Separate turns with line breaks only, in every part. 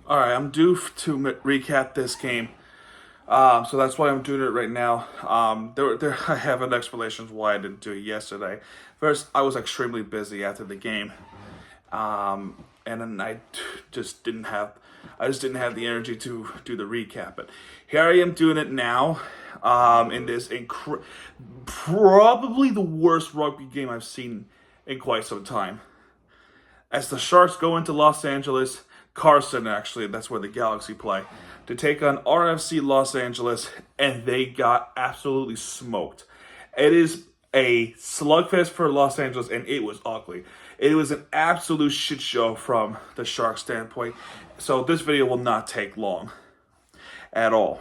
All right, I'm due to recap this game, so that's why I'm doing it right now. I have an explanation why I didn't do it yesterday. First, I was extremely busy after the game, and then I just didn't have the energy to do the recap. But here I am doing it now, in this probably the worst rugby game I've seen in quite some time. As the Sharks go into Los Angeles, Carson actually, that's where the Galaxy play, to take on RFC Los Angeles, and they got absolutely smoked. It is a slugfest for Los Angeles, and it was ugly. It was an absolute shit show from the Sharks standpoint, so this video will not take long at all.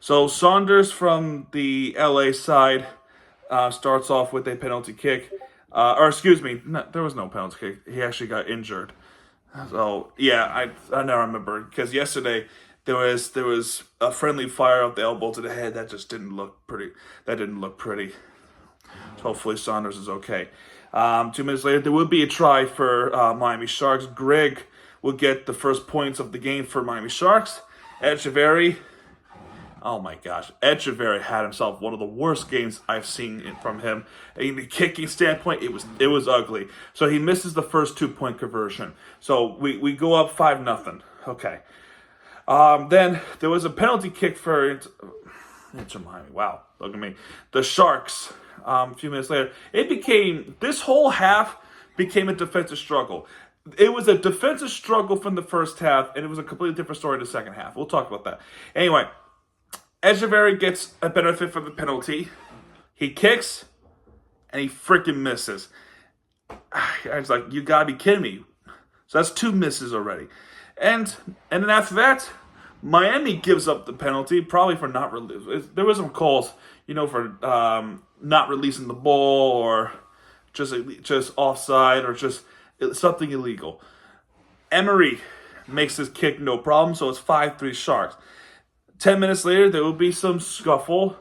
So Saunders from the LA side starts off with a penalty kick. There was no penalty kick. He actually got injured. So yeah, I now remember because yesterday there was a friendly fire off the elbow to the head that just didn't look pretty. That didn't look pretty. So hopefully Saunders is okay. 2 minutes later, there will be a try for Miami Sharks. Greg will get the first points of the game for Miami Sharks. Echeverry. Oh my gosh, Echeverry had himself one of the worst games I've seen from him. In the kicking standpoint, it was ugly. So he misses the first 2-point conversion. So we go up 5-0. Okay. Then there was a penalty kick for Inter Miami. Wow, look at me. The Sharks. A few minutes later, this whole half became a defensive struggle. It was a defensive struggle from the first half, and it was a completely different story in the second half. We'll talk about that. Anyway. Echeverry gets a benefit from the penalty. He kicks, and he freaking misses. I was like, you gotta be kidding me. So that's 2 misses already. And then after that, Miami gives up the penalty, probably for not releasing. There was some calls, for not releasing the ball or just offside or just something illegal. Emery makes his kick no problem, so it's 5-3 Sharks. 10 minutes later, there will be some scuffle,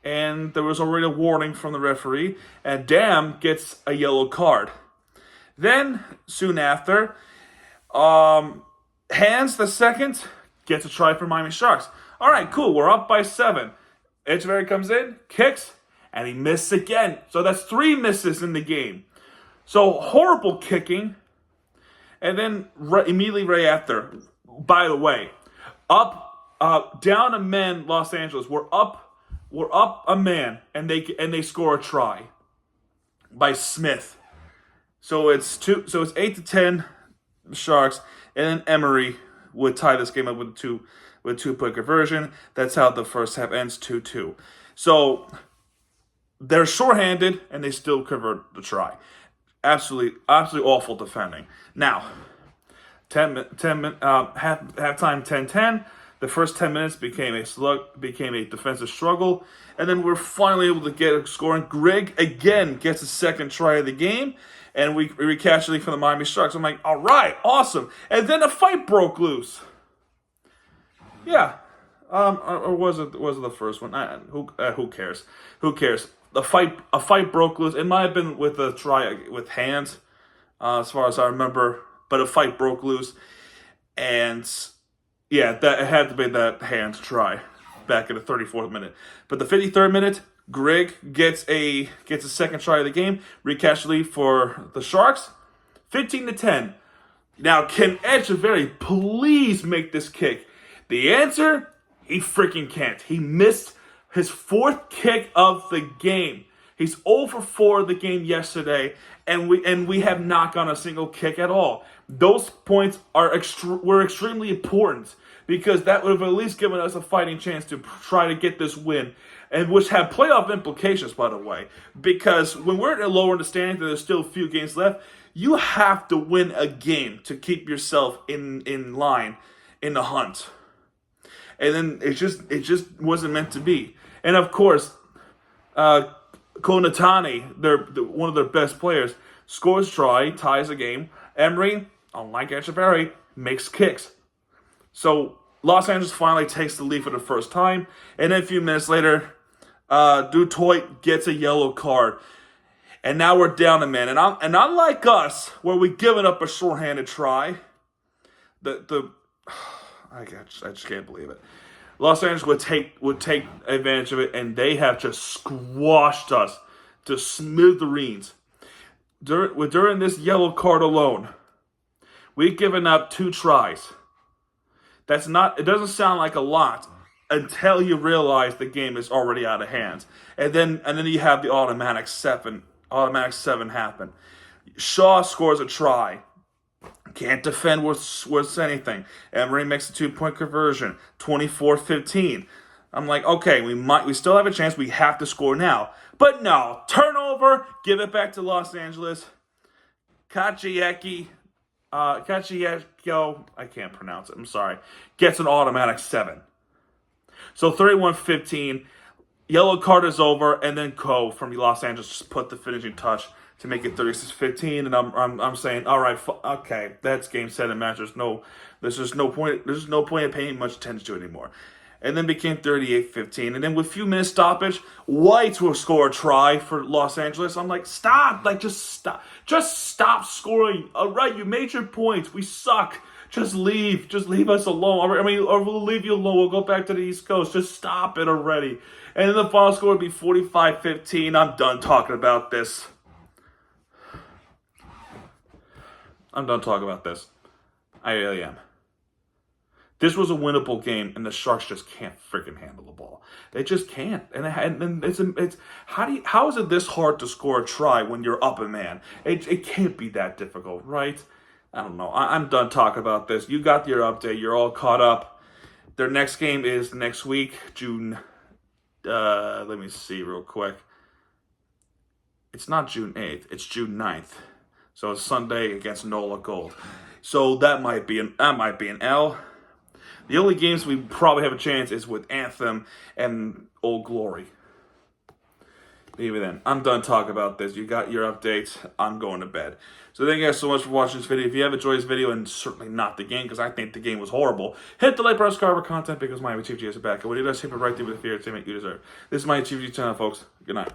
and there was already a warning from the referee, and Dam gets a yellow card. Then, soon after, Hands the second gets a try for Miami Sharks. All right, cool, we're up by 7. Echeverry comes in, kicks, and he missed again. So that's 3 misses in the game. So horrible kicking. And then immediately right after, by the way, down a man, Los Angeles. We're up a man, and they score a try by Smith. So it's 8-10 Sharks, and then Emery would tie this game up with 2-point conversion. That's how the first half ends, 2-2. So they're shorthanded, and they still convert the try. Absolutely awful defending. Now, halftime 10-10. The first 10 minutes became a defensive struggle, and then we're finally able to get a score. And Greg again gets a second try of the game, and we recapture the lead from the Miami Sharks. I'm like, all right, awesome. And then a fight broke loose. Yeah, or was it the first one? Who cares? Who cares? A fight broke loose. It might have been with a try with hands, as far as I remember, but a fight broke loose, and yeah, it had to be that hand try back in the 34th minute. But the 53rd minute, Greg gets a second try of the game, recapture lead for the Sharks, 15-10. Now, can Echeverry please make this kick? The answer, he freaking can't. He missed his 4th kick of the game. He's 0 for 4 of the game yesterday, and we have not gotten a single kick at all. Those points were extremely important because that would have at least given us a fighting chance to try to get this win, and which had playoff implications, by the way. Because when we're lower in the standings and there's still a few games left, you have to win a game to keep yourself in line in the hunt. And then it just wasn't meant to be. And of course, Konatani, one of their best players, scores try, ties the game. Emery, unlike Echeverry, makes kicks. So Los Angeles finally takes the lead for the first time. And then a few minutes later, Dutoit gets a yellow card. And now we're down a man. And unlike us, where we've given up a shorthanded try, I just can't believe it. Los Angeles would take advantage of it, and they have just squashed us to smithereens. During this yellow card alone, we've given up 2 tries. It doesn't sound like a lot until you realize the game is already out of hand. And then you have the automatic 7 happen. Shaw scores a try. Can't defend worth anything. Emery makes a 2-point conversion. 24-15. I'm like, okay, we still have a chance. We have to score now. But no, turnover, give it back to Los Angeles. Kachieko, I can't pronounce it, I'm sorry, gets an automatic 7. So 31-15, yellow card is over, and then Ko from Los Angeles just put the finishing touch to make it 36-15, and I'm saying, all right, okay, that's game, set, and match. There's just no point in paying much attention to it anymore. And then became 38-15. And then with a few minutes stoppage, White will score a try for Los Angeles. I'm like, stop. Just stop. Just stop scoring. All right, you made your points. We suck. Just leave. Just leave us alone. Or we'll leave you alone. We'll go back to the East Coast. Just stop it already. And then the final score would be 45-15. I'm done talking about this. I'm done talking about this. I really am. This was a winnable game, and the Sharks just can't freaking handle the ball. They just can't. And it's how is it this hard to score a try when you're up a man? It can't be that difficult, right? I don't know. I'm done talking about this. You got your update. You're all caught up. Their next game is next week, June. Let me see real quick. It's not June 8th. It's June 9th. So it's Sunday against Nola Gold. So that might be an L. The only games we probably have a chance is with Anthem and Old Glory. Maybe then. I'm done talking about this. You got your updates. I'm going to bed. So thank you guys so much for watching this video. If you have enjoyed this video, and certainly not the game, because I think the game was horrible, hit the like button, subscribe for content, because my Chief G is back. And when you guys hit it right there with the fear entertainment you deserve. This is my Chief G channel, folks. Good night.